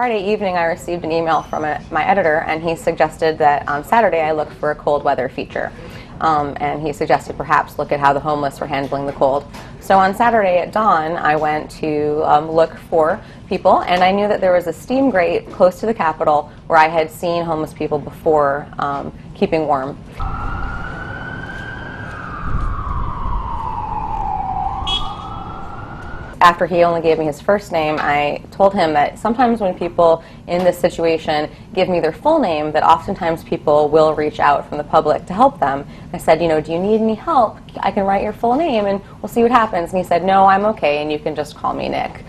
Friday evening, I received an email from my editor, and he suggested that on Saturday I look for a cold weather feature. And he suggested perhaps look at how the homeless were handling the cold. So on Saturday at dawn, I went to look for people, and I knew that there was a steam grate close to the Capitol where I had seen homeless people before keeping warm. After he only gave me his first name, I told him that sometimes when people in this situation give me their full name, that oftentimes people will reach out from the public to help them. I said, you know, do you need any help? I can write your full name and we'll see what happens. And he said, no, I'm okay, and you can just call me Nick.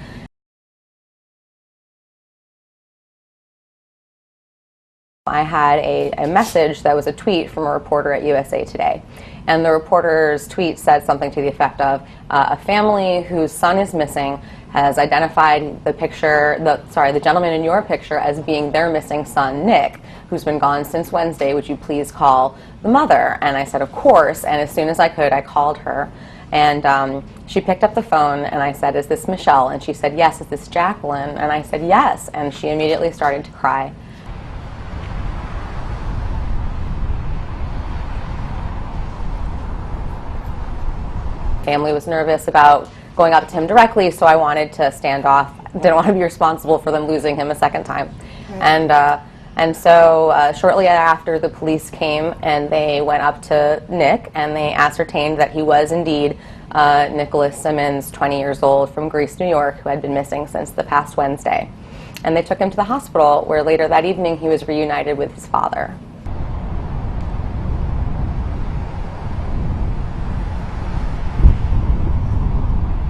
I had a message that was a tweet from a reporter at USA Today. And the reporter's tweet said something to the effect of, a family whose son is missing has identified the gentleman in your picture as being their missing son, Nick, who's been gone since Wednesday. Would you please call the mother? And I said, of course. And as soon as I could, I called her. And she picked up the phone, and I said, is this Michelle? And she said, yes. Is this Jacquelyn? And I said, yes. And she immediately started to cry. Family was nervous about going up to him directly, so I wanted to stand off. Didn't want to be responsible for them losing him a second time. Right. And so shortly after, the police came and they went up to Nick and they ascertained that he was indeed Nicholas Simmons, 20 years old, from Greece, New York, who had been missing since the past Wednesday. And they took him to the hospital, where later that evening he was reunited with his father.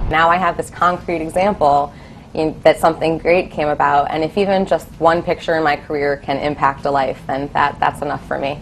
Now I have this concrete example that something great came about, and if even just one picture in my career can impact a life, then that's enough for me.